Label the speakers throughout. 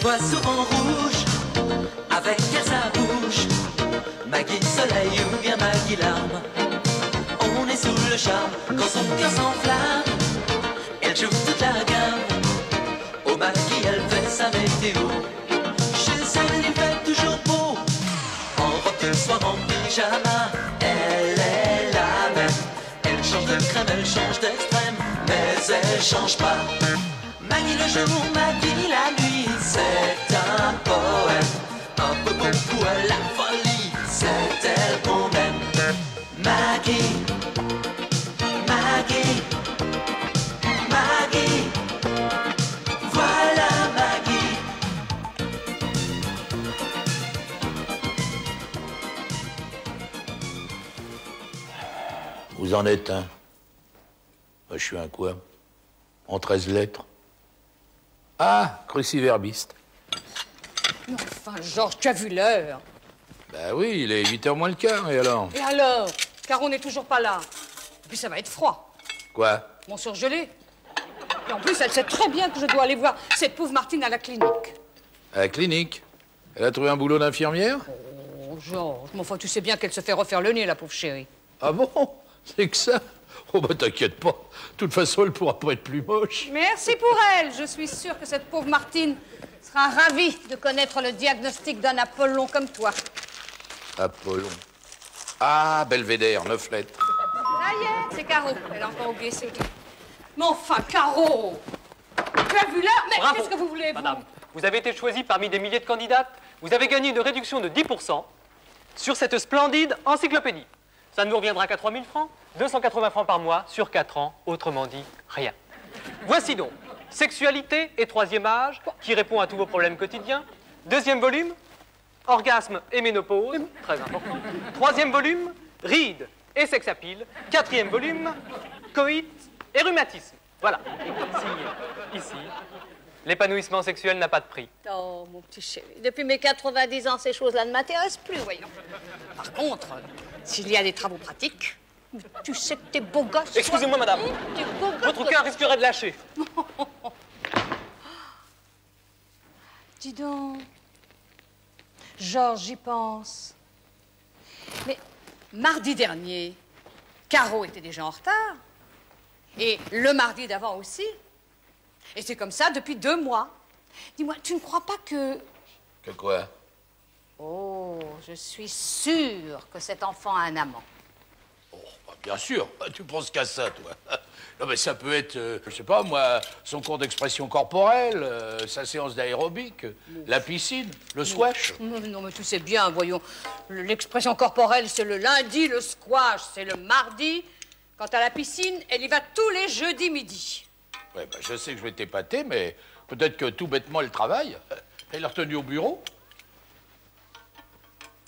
Speaker 1: voit souvent rouge, avec elle sa bouche. Maggie soleil ou bien Maggie larme. On est sous le charme quand son cœur s'enflamme. Elle joue toute la gamme. Au Maggie elle fait sa météo. Chez elle il fait toujours beau. En robe de soir, en pyjama, elle est la même. Elle change de crème, elle change d'extrême, mais elle change pas. Maggie le jour, Maggie la nuit, c'est un poème. Un peu beaucoup à la folie, c'est elle qu'on aime. Maggie, Maggie, Maggie, voilà Maggie.
Speaker 2: Vous en êtes un. Moi, je suis un quoi? En 13 lettres. Ah, cruciverbiste.
Speaker 3: Mais enfin, Georges, tu as vu l'heure?
Speaker 2: Ben oui, il est 8h moins le quart, et alors?
Speaker 3: Et alors? Car on n'est toujours pas là. Et puis ça va être froid.
Speaker 2: Quoi?
Speaker 3: Mon surgelé. Et en plus, elle sait très bien que je dois aller voir cette pauvre Martine à la clinique.
Speaker 2: À la clinique? Elle a trouvé un boulot d'infirmière?
Speaker 3: Oh, Georges, mais enfin, tu sais bien qu'elle se fait refaire le nez, la pauvre chérie.
Speaker 2: Ah bon? C'est que ça? Oh bah t'inquiète pas. De toute façon, elle pourra pas être plus moche.
Speaker 3: Merci pour elle. Je suis sûre que cette pauvre Martine sera ravie de connaître le diagnostic d'un Apollon comme toi.
Speaker 2: Apollon. Ah, Belvédère, 9 lettres.
Speaker 3: Ça y est, c'est Caro. Elle a encore oublié ses clés. Mais enfin, Caro! Tu as vu l'heure? Mais
Speaker 4: Bravo,
Speaker 3: qu'est-ce que vous voulez, vous?
Speaker 4: Madame, vous avez été choisie parmi des milliers de candidates. Vous avez gagné une réduction de 10% sur cette splendide encyclopédie. Ça ne vous reviendra qu'à 3 000 francs, 280 francs par mois sur 4 ans, autrement dit, rien. Voici donc Sexualité et troisième âge, qui répond à tous vos problèmes quotidiens. Deuxième volume, Orgasme et ménopause, très important. Troisième volume, Rides et sexapile. Quatrième volume, Coït et rhumatisme. Voilà. Ici, l'épanouissement sexuel n'a pas de prix.
Speaker 3: Oh, mon petit chéri, depuis mes 90 ans, ces choses-là ne m'intéressent plus, voyons. Par contre, s'il y a des travaux pratiques, tu sais que t'es beau gosse.
Speaker 4: Excusez-moi, madame.
Speaker 3: T'es beau gosse.
Speaker 4: Votre cœur risquerait de lâcher.
Speaker 3: Dis donc, Georges, j'y pense. Mais mardi dernier, Caro était déjà en retard. Et le mardi d'avant aussi. Et c'est comme ça depuis 2 mois. Dis-moi, tu ne crois pas que...
Speaker 2: Que quoi?
Speaker 3: Oh, je suis sûre que cet enfant a un amant.
Speaker 2: Oh, bah, bien sûr. Tu penses qu'à ça, toi. Non, mais ça peut être, je sais pas, moi, son cours d'expression corporelle, sa séance d'aérobic, la piscine, le squash.
Speaker 3: Non, mais tu sais bien, voyons, l'expression corporelle, c'est le lundi, le squash, c'est le mardi. Quant à la piscine, elle y va tous les jeudis midi.
Speaker 2: Ouais, bah, je sais que je vais t'épater, mais peut-être que tout bêtement, elle travaille. Elle est retenue au bureau.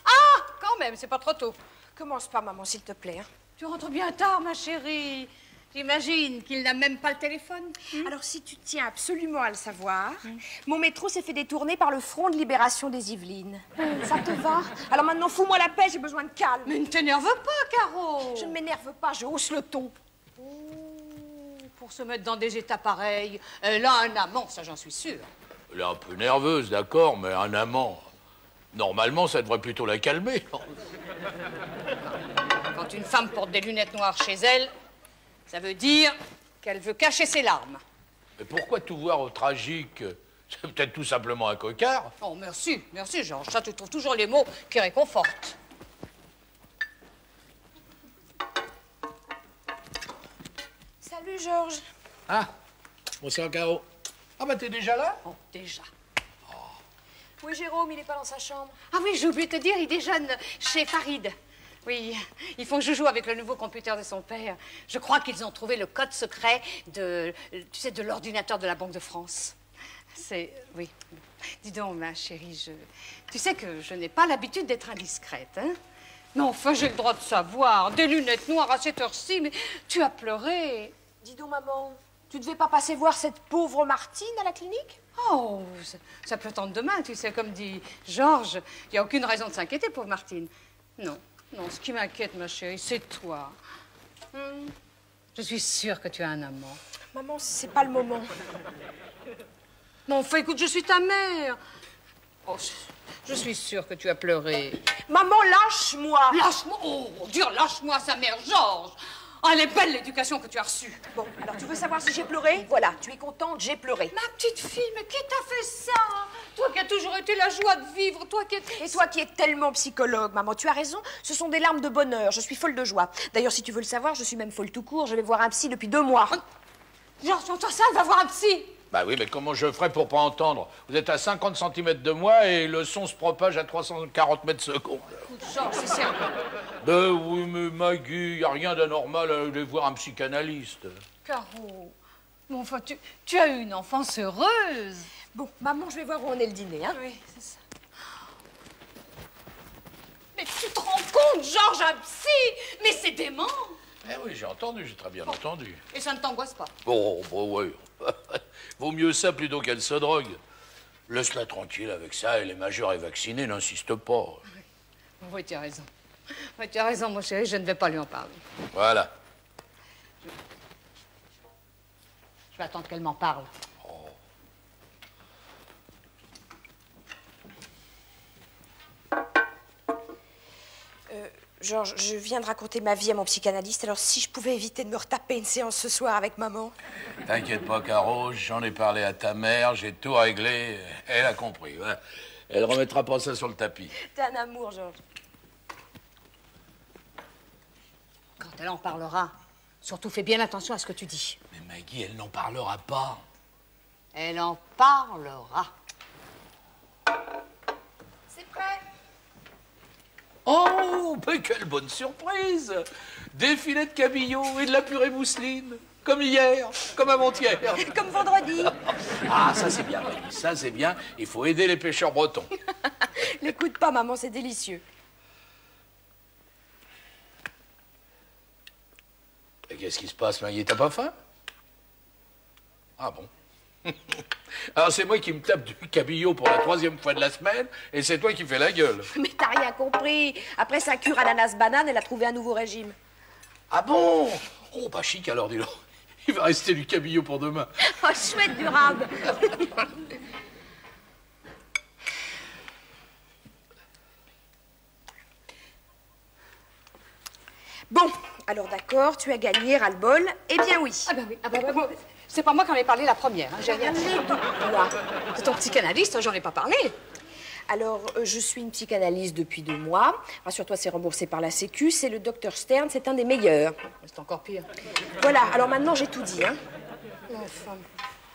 Speaker 3: Ah, quand même, c'est pas trop tôt.
Speaker 5: Commence pas, maman, s'il te plaît. Hein.
Speaker 3: Tu rentres bien tard, ma chérie. J'imagine qu'il n'a même pas le téléphone.
Speaker 5: Alors, si tu tiens absolument à le savoir, mon métro s'est fait détourner par le Front de Libération des Yvelines. Ça te va? Alors maintenant, fous-moi la paix, j'ai besoin de calme.
Speaker 3: Mais ne t'énerve pas, Caro.
Speaker 5: Je ne m'énerve pas, je hausse le ton.
Speaker 3: Pour se mettre dans des états pareils, elle a un amant, ça j'en suis sûre.
Speaker 2: Elle est un peu nerveuse, d'accord, mais un amant, normalement, ça devrait plutôt la calmer.
Speaker 3: Quand une femme porte des lunettes noires chez elle, ça veut dire qu'elle veut cacher ses larmes.
Speaker 2: Mais pourquoi tout voir au tragique? C'est peut-être tout simplement un cocard.
Speaker 3: Oh, merci, Georges. Ça, tu trouves toujours les mots qui réconfortent.
Speaker 5: Salut, Georges.
Speaker 2: Ah, bonsoir, Caro. Ah, bah, t'es déjà là?
Speaker 3: Oh, déjà.
Speaker 5: Oui, Jérôme, il n'est pas dans sa chambre.
Speaker 3: Ah oui, j'ai oublié de te dire, il déjeune chez Farid. Oui, ils font joujou avec le nouveau computer de son père. Je crois qu'ils ont trouvé le code secret de, tu sais, de l'ordinateur de la Banque de France. C'est... oui. Dis donc, ma chérie, tu sais que je n'ai pas l'habitude d'être indiscrète, hein? Mais enfin, j'ai le droit de savoir. Des lunettes noires à cette heure-ci, mais tu as pleuré.
Speaker 5: Dis donc, maman, tu devais pas passer voir cette pauvre Martine à la clinique?
Speaker 3: Oh, ça peut attendre demain, tu sais, comme dit Georges. Il n'y a aucune raison de s'inquiéter, pauvre Martine. Non, ce qui m'inquiète, ma chérie, c'est toi. Je suis sûre que tu as un amant.
Speaker 5: Maman, c'est pas le moment.
Speaker 3: Mais enfin, écoute, je suis ta mère. Oh, je suis sûre que tu as pleuré.
Speaker 5: Maman, lâche-moi.
Speaker 3: Lâche-moi. Oh, Dieu, lâche-moi sa mère, Georges. Oh, elle est belle l'éducation que tu as reçue.
Speaker 5: Bon, alors tu veux savoir si j'ai pleuré? Voilà, tu es contente, j'ai pleuré.
Speaker 3: Ma petite fille, mais qui t'a fait ça? Toi qui as toujours été la joie de vivre, toi qui es...
Speaker 5: Et toi qui es tellement psychologue, maman, tu as raison, ce sont des larmes de bonheur, je suis folle de joie. D'ailleurs, si tu veux le savoir, je suis même folle tout court, je vais voir un psy depuis 2 mois.
Speaker 3: Georges, toi ça, elle va voir un psy.
Speaker 2: Bah oui, mais comment je ferais pour pas entendre? Vous êtes à 50 cm de moi et le son se propage à 340 mètres secondes.
Speaker 3: Écoute, Georges, c'est sérieux.
Speaker 2: Oui, mais Maggie, y a rien d'anormal à aller voir un psychanalyste.
Speaker 3: Caro, bon, enfin, tu as eu une enfance heureuse.
Speaker 5: Bon, maman, je vais voir où en est le dîner, hein.
Speaker 3: Oui, c'est ça. Mais tu te rends compte, Georges, un psy? Mais c'est dément.
Speaker 2: Eh oui, j'ai entendu, j'ai très bien entendu.
Speaker 3: Et ça ne t'angoisse pas?
Speaker 2: Bon, ouais. Vaut mieux ça plutôt qu'elle se drogue. Laisse-la tranquille avec ça, elle est majeure et vaccinée, n'insiste pas.
Speaker 3: Oui, tu as raison. Oui, tu as raison, mon chéri, je ne vais pas lui en parler.
Speaker 2: Voilà.
Speaker 3: Je vais attendre qu'elle m'en parle.
Speaker 5: Georges, je viens de raconter ma vie à mon psychanalyste, alors si je pouvais éviter de me retaper une séance ce soir avec maman.
Speaker 2: T'inquiète pas, Caro, j'en ai parlé à ta mère, j'ai tout réglé. Elle a compris. Ouais. Elle remettra pas ça sur le tapis.
Speaker 5: T'es un amour, Georges.
Speaker 3: Quand elle en parlera, surtout fais bien attention à ce que tu dis.
Speaker 2: Mais Maggie, elle n'en parlera pas.
Speaker 3: Elle en parlera.
Speaker 5: C'est prêt?
Speaker 2: Oh, mais quelle bonne surprise! Des filets de cabillaud et de la purée mousseline. Comme hier, comme avant-hier.
Speaker 5: Comme vendredi.
Speaker 2: Ah, ça c'est bien, Maggie, ça c'est bien. Il faut aider les pêcheurs bretons.
Speaker 5: L'écoute pas, maman, c'est délicieux.
Speaker 2: Et qu'est-ce qui se passe, Maggie? T'as pas faim? Ah bon? Alors c'est moi qui me tape du cabillaud pour la 3e fois de la semaine, et c'est toi qui fais la gueule.
Speaker 5: Mais t'as rien compris. Après sa cure ananas-banane, elle a trouvé un nouveau régime.
Speaker 2: Ah bon? Oh, bah chic alors, dis donc. Il va rester du cabillaud pour demain.
Speaker 5: Oh, chouette durable. Bon, alors d'accord, tu as gagné, ras-le-bol. Eh bien oui.
Speaker 3: Ah ben oui, bon, c'est pas moi qui en ai parlé la première. Hein. J'ai rien dit.
Speaker 5: Toi.
Speaker 3: C'est ton psychanalyste, j'en ai pas parlé.
Speaker 5: Alors, je suis une psychanalyste depuis 2 mois. Rassure-toi, c'est remboursé par la Sécu. C'est le docteur Stern, c'est un des meilleurs.
Speaker 3: C'est encore pire.
Speaker 5: Voilà, alors maintenant j'ai tout dit, hein.
Speaker 3: Enfin,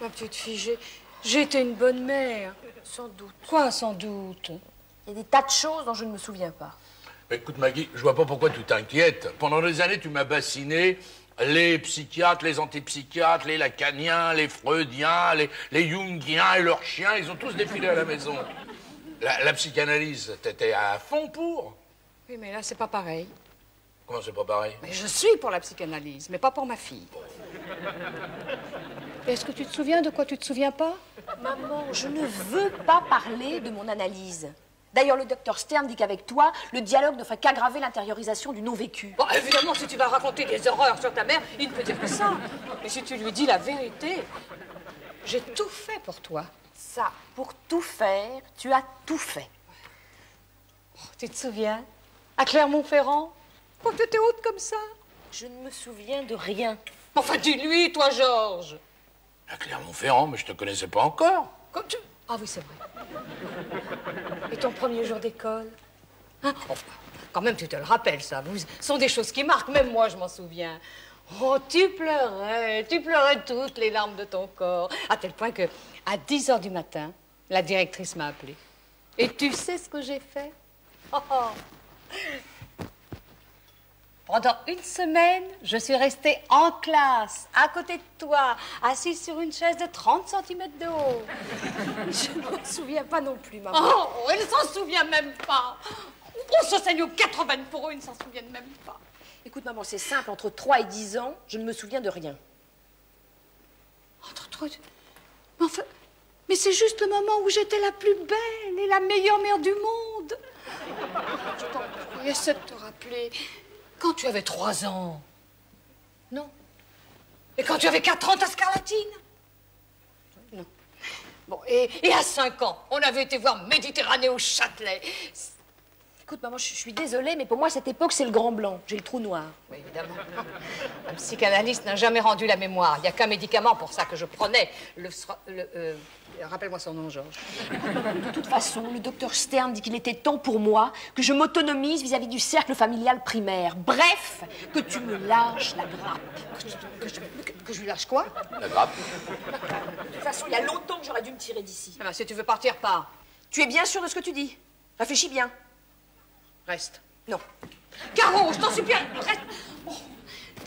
Speaker 3: ma petite fille, j'ai été une bonne mère.
Speaker 5: Sans doute.
Speaker 3: Quoi, sans doute?
Speaker 5: Il y a des tas de choses dont je ne me souviens pas.
Speaker 2: Écoute, Maggie, je vois pas pourquoi tu t'inquiètes. Pendant des années, tu m'as bassiné les psychiatres, les antipsychiatres, les lacaniens, les freudiens, les jungiens et leurs chiens. Ils ont tous défilé à la maison. La psychanalyse, t'étais à fond pour?
Speaker 3: Oui, mais là, c'est pas pareil.
Speaker 2: Comment c'est pas pareil?
Speaker 3: Mais je suis pour la psychanalyse, mais pas pour ma fille. Est-ce que tu te souviens de quoi tu te souviens pas?
Speaker 5: Maman, je ne veux pas parler de mon analyse. D'ailleurs, le docteur Stern dit qu'avec toi, le dialogue ne ferait qu'aggraver l'intériorisation du non-vécu.
Speaker 3: Bon, évidemment, si tu vas raconter des horreurs sur ta mère, il ne peut dire que ça. Mais si tu lui dis la vérité, j'ai tout fait pour toi.
Speaker 5: Ça, pour tout faire, tu as tout fait.
Speaker 3: Oh, tu te souviens? À Clermont-Ferrand? Quand tu étais haute comme ça?
Speaker 5: Je ne me souviens de rien.
Speaker 3: Enfin, dis-lui, toi, Georges.
Speaker 2: À Clermont-Ferrand, mais je te connaissais pas encore.
Speaker 3: Comme tu... Ah oui, c'est vrai. Et ton premier jour d'école? Hein? Enfin, quand même, tu te le rappelles, ça. Ce sont des choses qui marquent. Même moi, je m'en souviens. Oh, tu pleurais toutes les larmes de ton corps. À tel point que, à 10 h du matin, la directrice m'a appelée. Et tu sais ce que j'ai fait? Oh, oh. Pendant 1 semaine, je suis restée en classe, à côté de toi, assise sur une chaise de 30 cm de haut.
Speaker 5: Je ne m'en souviens pas non plus, maman.
Speaker 3: Oh, elle s'en souvient même pas. On se saigne aux 80 pour eux, ils ne s'en souviennent même pas.
Speaker 5: Écoute, maman, c'est simple. Entre 3 et 10 ans, je ne me souviens de rien.
Speaker 3: Entre 3... Mais enfin... Mais c'est juste le moment où j'étais la plus belle et la meilleure mère du monde. Je t'en prie, essaie de te rappeler... Quand tu avais 3 ans. Non. Et quand tu avais 4 ans, ta scarlatine. Non. Bon, et à 5 ans, on avait été voir Méditerranée au Châtelet.
Speaker 5: Écoute, maman, je suis désolée, mais pour moi, cette époque, c'est le grand blanc. J'ai le trou noir.
Speaker 3: Oui, évidemment. Un psychanalyste n'a jamais rendu la mémoire. Il n'y a qu'un médicament pour ça que je prenais. Rappelle-moi son nom, Georges.
Speaker 5: De toute façon, le docteur Stern dit qu'il était temps pour moi que je m'autonomise vis-à-vis du cercle familial primaire. Bref, que tu me lâches la grappe.
Speaker 3: Que je lui lâche quoi?
Speaker 2: La grappe.
Speaker 5: De toute façon, il y a longtemps que j'aurais dû me tirer d'ici.
Speaker 3: Ah ben, si tu veux partir, pars.
Speaker 5: Tu es bien sûr de ce que tu dis? Réfléchis bien.
Speaker 3: Reste.
Speaker 5: Non.
Speaker 3: Caro, je t'en supplie, reste. Oh,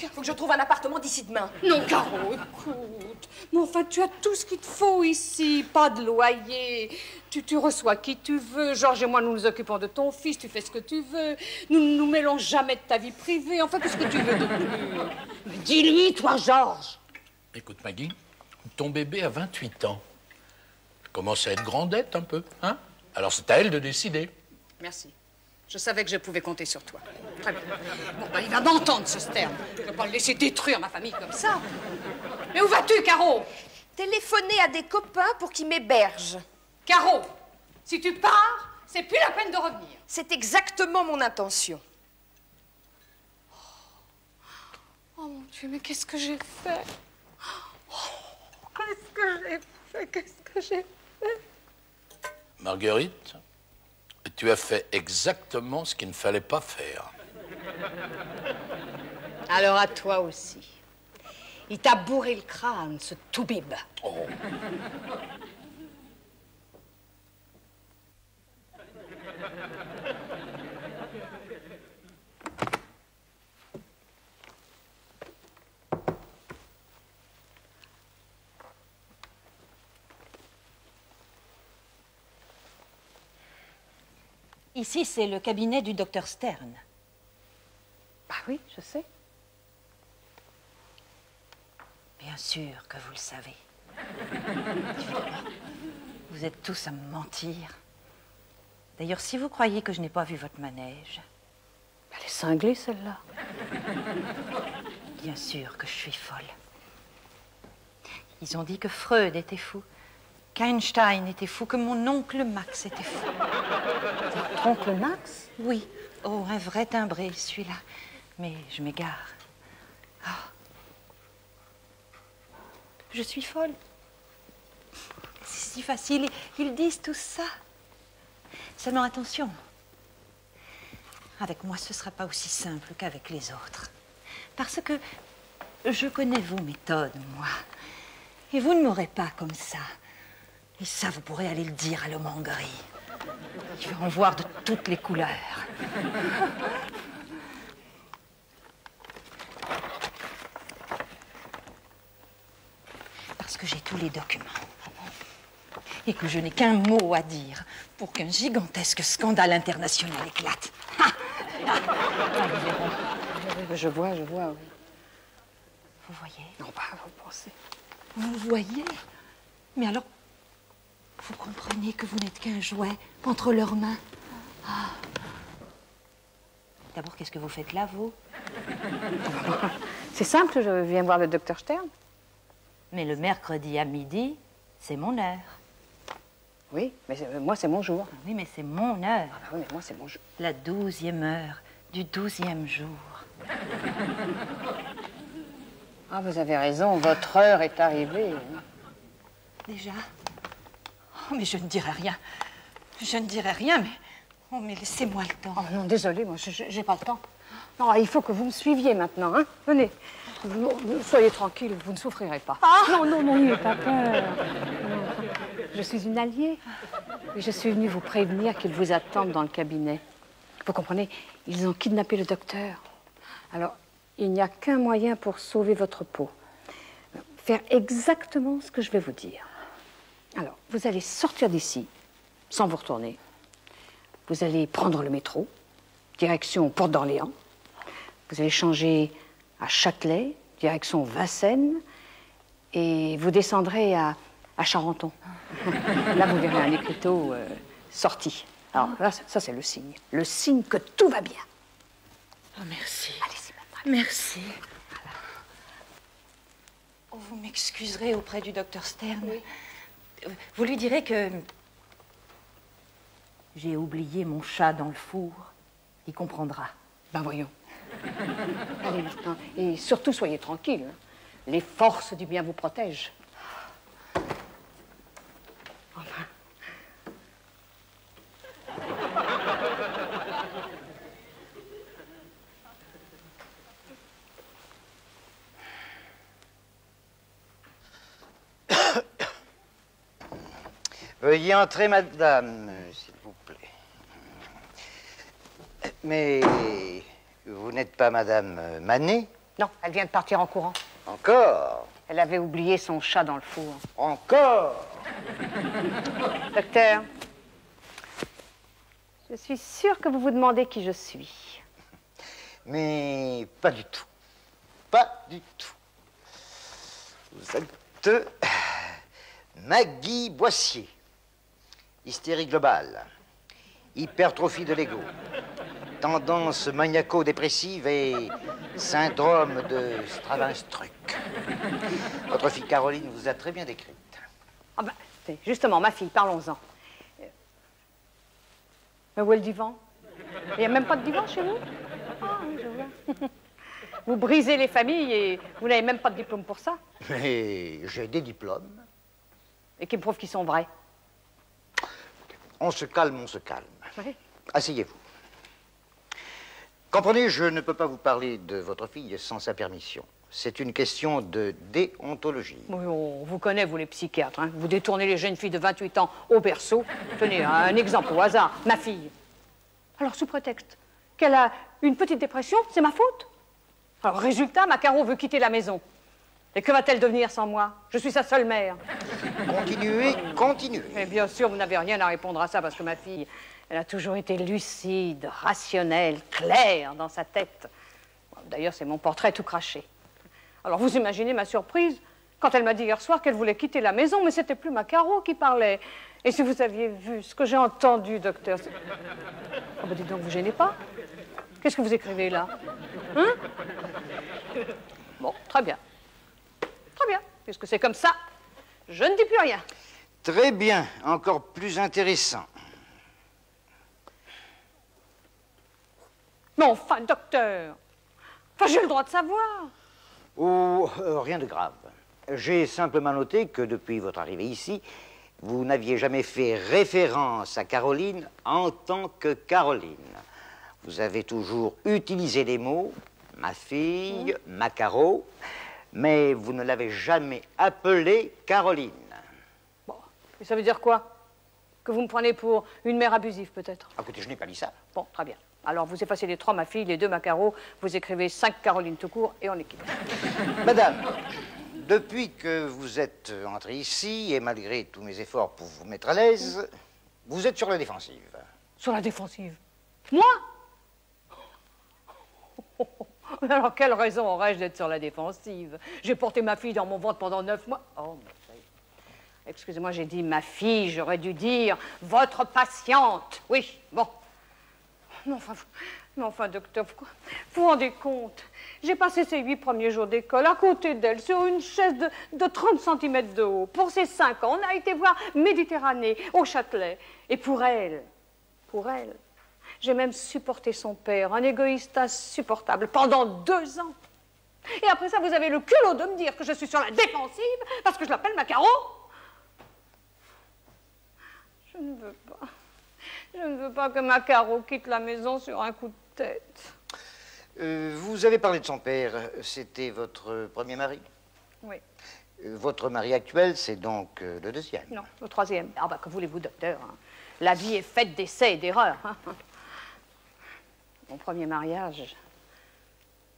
Speaker 5: Faut que je trouve un appartement d'ici demain.
Speaker 3: non, Caro, écoute. Mais enfin, tu as tout ce qu'il te faut ici. Pas de loyer. Tu reçois qui tu veux. Georges et moi, nous nous occupons de ton fils. Tu fais ce que tu veux. Nous ne nous mêlons jamais de ta vie privée. Enfin, qu'est-ce que tu veux de plus? Mais dis-lui, toi, Georges.
Speaker 2: Écoute, Maggie, ton bébé a 28 ans. Elle commence à être grandette un peu, hein? Alors c'est à elle de décider.
Speaker 3: Merci. Je savais que je pouvais compter sur toi. Très bien. Bon, ben, il va m'entendre, ce Stern. Je ne vais pas le laisser détruire ma famille comme ça. Mais où vas-tu, Caro?
Speaker 5: Téléphoner à des copains pour qu'ils m'hébergent.
Speaker 3: Caro, si tu pars, c'est plus la peine de revenir.
Speaker 5: C'est exactement mon intention.
Speaker 3: Oh mon Dieu, mais qu'est-ce que j'ai fait? Oh, qu'est-ce que j'ai fait? Qu'est-ce que j'ai fait?
Speaker 2: Marguerite, tu as fait exactement ce qu'il ne fallait pas faire.
Speaker 3: Alors à toi aussi. Il t'a bourré le crâne, ce toubib.
Speaker 2: Oh.
Speaker 6: Ici, c'est le cabinet du docteur Stern.
Speaker 3: Bah oui, je sais.
Speaker 6: Bien sûr que vous le savez. Vous êtes tous à me mentir. D'ailleurs, si vous croyez que je n'ai pas vu votre manège...
Speaker 3: Elle est cinglée, celle-là.
Speaker 6: Bien sûr que je suis folle. Ils ont dit que Freud était fou, qu'Einstein était fou, que mon oncle Max était fou.
Speaker 3: Votre oncle Max?
Speaker 6: Oui. Oh, un vrai timbré, celui-là. Mais je m'égare. Oh. Je suis folle. C'est si facile. Ils disent tout ça. Seulement attention. Avec moi, ce ne sera pas aussi simple qu'avec les autres. Parce que je connais vos méthodes, moi. Et vous ne m'aurez pas comme ça. Et ça, vous pourrez aller le dire à l'homme en gris. Il va en voir de toutes les couleurs. Parce que j'ai tous les documents. Et que je n'ai qu'un mot à dire pour qu'un gigantesque scandale international éclate.
Speaker 3: Je vois, oui.
Speaker 6: Vous voyez?
Speaker 3: Non, pas, vous pensez.
Speaker 6: Vous voyez? Mais alors, vous comprenez que vous n'êtes qu'un jouet entre leurs mains. Ah. D'abord, qu'est-ce que vous faites là, vous?
Speaker 3: C'est simple, je viens voir le docteur Stern.
Speaker 6: Mais le mercredi à midi, c'est mon heure.
Speaker 3: Oui, mais moi, c'est mon jour.
Speaker 6: Oui, mais c'est mon heure.
Speaker 3: Ah oui, mais moi, c'est mon jour.
Speaker 6: La 12e heure du 12e jour.
Speaker 3: Ah, vous avez raison, votre heure est arrivée.
Speaker 6: Déjà? Oh, mais je ne dirai rien. Je ne dirai rien, mais... Oh, mais laissez-moi le temps.
Speaker 3: Oh non, désolée, moi, j'ai pas le temps. Non, il faut que vous me suiviez maintenant, hein. Venez. Soyez tranquille, vous ne souffrirez pas.
Speaker 6: Ah.
Speaker 3: Non, n'ayez pas peur. Je suis une alliée. Et je suis venue vous prévenir qu'ils vous attendent dans le cabinet. Vous comprenez, ils ont kidnappé le docteur. Alors, il n'y a qu'un moyen pour sauver votre peau. Faire exactement ce que je vais vous dire. Alors, vous allez sortir d'ici, sans vous retourner. Vous allez prendre le métro, direction Porte d'Orléans. Vous allez changer à Châtelet, direction Vincennes. Et vous descendrez à Charenton. Là, vous verrez un écriteau sorti. Alors là, ça c'est le signe. Le signe que tout va bien.
Speaker 6: Oh, merci.
Speaker 3: Allez-y, madame.
Speaker 6: Merci. Voilà. Oh, vous m'excuserez auprès du docteur Stern.
Speaker 3: Oui.
Speaker 6: Vous lui direz que j'ai oublié mon chat dans le four. Il comprendra.
Speaker 3: Ben voyons. Allez maintenant, et surtout soyez tranquille. Les forces du bien vous protègent. Enfin.
Speaker 7: Veuillez entrer, madame, s'il vous plaît. Mais vous n'êtes pas madame Manet?
Speaker 3: Non, elle vient de partir en courant.
Speaker 7: Encore?
Speaker 3: Elle avait oublié son chat dans le four.
Speaker 7: Encore?
Speaker 3: Docteur, je suis sûre que vous vous demandez qui je suis.
Speaker 7: Mais pas du tout. Pas du tout. Vous êtes Maggie Boissier. Hystérie globale. Hypertrophie de l'ego. Tendance maniaco-dépressive et syndrome de Stravinstruc. Votre fille Caroline vous a très bien décrite.
Speaker 3: Ah ben, c'est justement, ma fille, parlons-en. Mais où est le divan? Il n'y a même pas de divan chez vous? Ah, oui, je vois. Vous brisez les familles et vous n'avez même pas de diplôme pour ça.
Speaker 7: Mais j'ai des diplômes.
Speaker 3: Et qui me prouvent qu'ils sont vrais.
Speaker 7: On se calme, on se calme.
Speaker 3: Oui.
Speaker 7: Asseyez-vous. Comprenez, je ne peux pas vous parler de votre fille sans sa permission. C'est une question de déontologie.
Speaker 3: Oui, on vous connaît, vous les psychiatres. Hein. Vous détournez les jeunes filles de 28 ans au berceau. Tenez, un exemple au hasard. Ma fille. Alors, sous prétexte qu'elle a une petite dépression, c'est ma faute. Alors, résultat, ma Caro veut quitter la maison. Et que va-t-elle devenir sans moi? Je suis sa seule mère.
Speaker 7: Continuez, continuez.
Speaker 3: Et bien sûr, vous n'avez rien à répondre à ça parce que ma fille, elle a toujours été lucide, rationnelle, claire dans sa tête. D'ailleurs, c'est mon portrait tout craché. Alors, vous imaginez ma surprise quand elle m'a dit hier soir qu'elle voulait quitter la maison, mais c'était plus ma Caro qui parlait. Et si vous aviez vu ce que j'ai entendu, docteur... Oh, ben, dites donc, vous gênez pas? Qu'est-ce que vous écrivez là? Hein? Bon, très bien. Très bien, puisque c'est comme ça, je ne dis plus rien.
Speaker 7: Très bien, encore plus intéressant.
Speaker 3: Mais enfin, docteur, enfin, j'ai le droit de savoir.
Speaker 7: Oh, rien de grave. J'ai simplement noté que depuis votre arrivée ici, vous n'aviez jamais fait référence à Caroline en tant que Caroline. Vous avez toujours utilisé les mots « ma fille »,« ma Caro », mais vous ne l'avez jamais appelée Caroline.
Speaker 3: Bon, et ça veut dire quoi? Que vous me prenez pour une mère abusive, peut-être?
Speaker 7: Écoutez, je n'ai pas dit ça.
Speaker 3: Bon, très bien. Alors, vous effacez les 3, ma fille, les 2, ma Caro, vous écrivez 5 Caroline tout court, et on est quitte.
Speaker 7: Madame, depuis que vous êtes entrée ici, et malgré tous mes efforts pour vous mettre à l'aise, vous êtes sur la défensive.
Speaker 3: Sur la défensive? Moi? Alors, quelle raison aurais-je d'être sur la défensive? J'ai porté ma fille dans mon ventre pendant 9 mois. Oh, excusez-moi, j'ai dit ma fille, j'aurais dû dire votre patiente. Oui, bon. Mais enfin, docteur, vous vous rendez compte? J'ai passé ces 8 premiers jours d'école à côté d'elle, sur une chaise de 30 cm de haut. Pour ces 5 ans, on a été voir Méditerranée, au Châtelet. Et pour elle, j'ai même supporté son père, un égoïste insupportable, pendant 2 ans. Et après ça, vous avez le culot de me dire que je suis sur la défensive parce que je l'appelle ma Caro? Je ne veux pas. Je ne veux pas que ma Caro quitte la maison sur un coup de tête.
Speaker 7: Vous avez parlé de son père. C'était votre premier mari?
Speaker 3: Oui.
Speaker 7: Votre mari actuel, c'est donc le deuxième?
Speaker 3: Non, le troisième. Ah bah, que voulez-vous, docteur, hein? La vie est faite d'essais et d'erreurs. Hein? Mon premier mariage,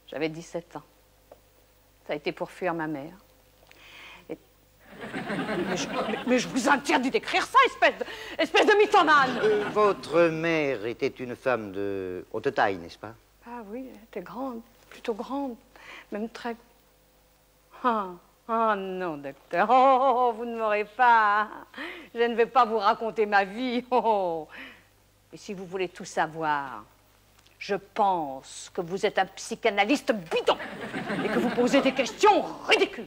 Speaker 3: j'avais 17 ans. Ça a été pour fuir ma mère. Mais je vous interdis d'écrire ça, espèce de mythomane.
Speaker 7: Votre mère était une femme de haute taille, n'est-ce pas?
Speaker 3: Ah oui, elle était grande, plutôt grande, même très... Ah non, docteur, oh, vous ne m'aurez pas. Je ne vais pas vous raconter ma vie. Oh. Et si vous voulez tout savoir, je pense que vous êtes un psychanalyste bidon et que vous posez des questions ridicules.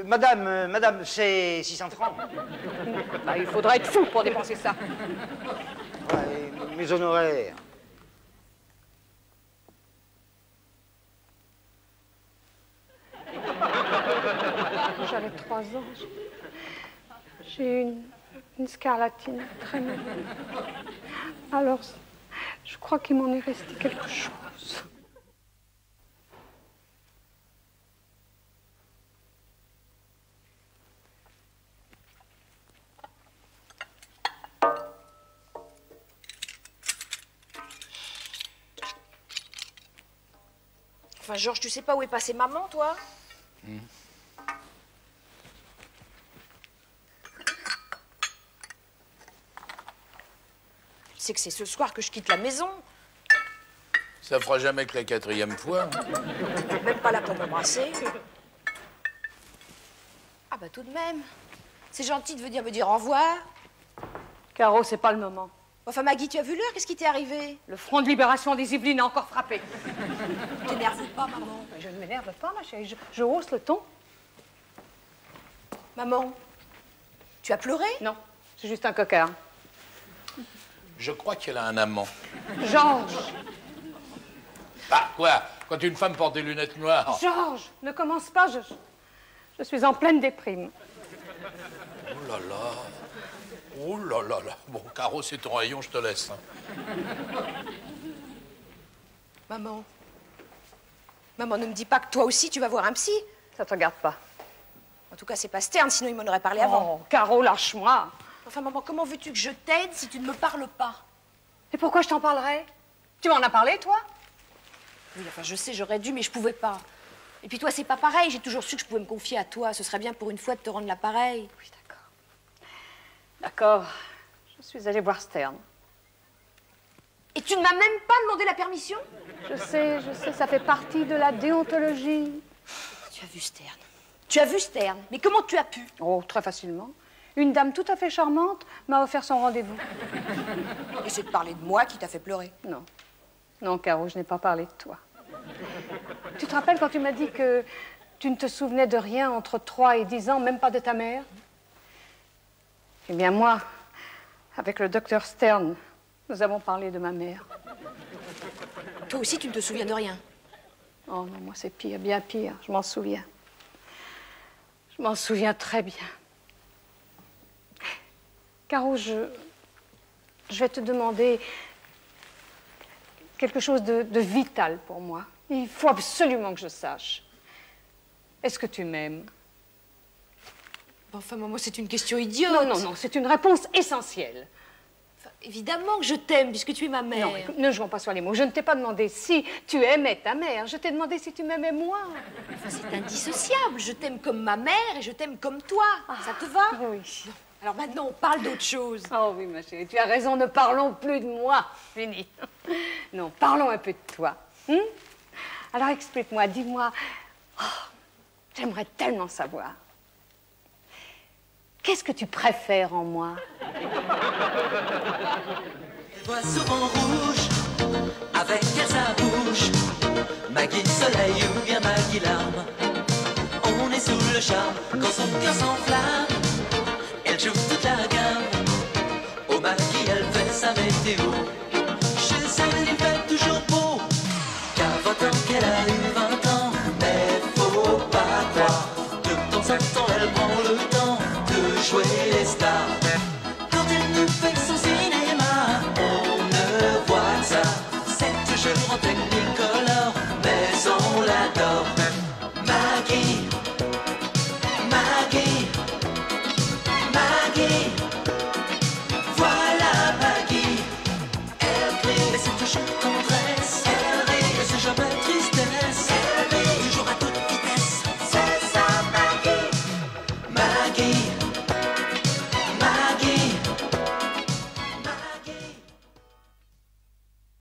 Speaker 7: Madame, c'est 600 francs.
Speaker 3: Bah, il faudrait être fou pour dépenser ça.
Speaker 7: Ouais, mes honoraires.
Speaker 3: J'avais 3 ans. J'ai eu une scarlatine très mauvaise. Alors, je crois qu'il m'en est resté quelque chose.
Speaker 5: Enfin, Georges, tu sais pas où est passée maman, toi? Tu sais que c'est ce soir que je quitte la maison.
Speaker 2: Ça fera jamais que la 4e fois.
Speaker 5: T'es même pas là pour m'embrasser. Ah bah tout de même. C'est gentil de venir me dire au revoir.
Speaker 3: Caro, c'est pas le moment.
Speaker 5: Enfin, Maggie, tu as vu l'heure? Qu'est-ce qui t'est arrivé?
Speaker 3: Le front de libération des Yvelines a encore frappé.
Speaker 5: T'énerve pas, maman.
Speaker 3: Je ne m'énerve pas, ma chérie. Je hausse le ton.
Speaker 5: Maman, tu as pleuré?
Speaker 3: Non, c'est juste un coquin.
Speaker 2: Je crois qu'elle a un amant.
Speaker 3: Georges!
Speaker 2: Bah, quoi? Quand une femme porte des lunettes noires.
Speaker 3: Georges, ne commence pas. Je suis en pleine déprime.
Speaker 2: Oh là là. Oh là là là. Bon, Caro, c'est ton rayon, je te laisse.
Speaker 5: Maman. Maman, ne me dis pas que toi aussi tu vas voir un psy.
Speaker 3: Ça te regarde pas.
Speaker 5: En tout cas, c'est pas Stern, sinon il m'en aurait parlé avant.
Speaker 3: Oh, Caro, lâche-moi.
Speaker 5: Enfin, maman, comment veux-tu que je t'aide si tu ne me parles pas?
Speaker 3: Et pourquoi je t'en parlerais? Tu m'en as parlé, toi?
Speaker 5: Oui, enfin, je sais, j'aurais dû, mais je pouvais pas. Et puis toi, c'est pas pareil. J'ai toujours su que je pouvais me confier à toi. Ce serait bien pour une fois de te rendre l'appareil.
Speaker 3: Oui, d'accord. D'accord. Je suis allée voir Stern.
Speaker 5: Et tu ne m'as même pas demandé la permission?
Speaker 3: Je sais, ça fait partie de la déontologie.
Speaker 5: Tu as vu Stern. Tu as vu Stern. Mais comment tu as pu?
Speaker 3: Oh, très facilement. Une dame tout à fait charmante m'a offert son rendez-vous.
Speaker 5: Et c'est de parler de moi qui t'a fait pleurer.
Speaker 3: Non. Non, Caro, je n'ai pas parlé de toi. Tu te rappelles quand tu m'as dit que tu ne te souvenais de rien entre 3 et 10 ans, même pas de ta mère? Eh bien, moi, avec le docteur Stern, nous avons parlé de ma mère.
Speaker 5: Toi aussi, tu ne te souviens de rien?
Speaker 3: Oh non, moi, c'est pire, bien pire. Je m'en souviens. Je m'en souviens très bien. Caro, je vais te demander quelque chose de vital pour moi. Il faut absolument que je sache. Est-ce que tu m'aimes?
Speaker 5: Enfin, maman, c'est une question idiote.
Speaker 3: Non, non, non, c'est une réponse essentielle.
Speaker 5: Enfin, évidemment que je t'aime, puisque tu es ma mère.
Speaker 3: Non, écoute, ne jouons pas sur les mots. Je ne t'ai pas demandé si tu aimais ta mère. Je t'ai demandé si tu m'aimais moi.
Speaker 5: Enfin, c'est indissociable. Je t'aime comme ma mère et je t'aime comme toi. Ça te va?
Speaker 3: Oui.
Speaker 5: Non. Alors maintenant, on parle d'autre chose.
Speaker 3: Oh oui, ma chérie, tu as raison, ne parlons plus de moi. Fini. Non, parlons un peu de toi. Alors explique-moi, dis-moi. Oh, j'aimerais tellement savoir. Qu'est-ce que tu préfères en moi?
Speaker 1: Vois souvent rouge, avec elle sa bouche. Maggie soleil ou bien Maggie larme. On est sous le charme quand son cœur s'enflamme. Elle joue toute la gamme. Oh Maggie, elle fait sa météo.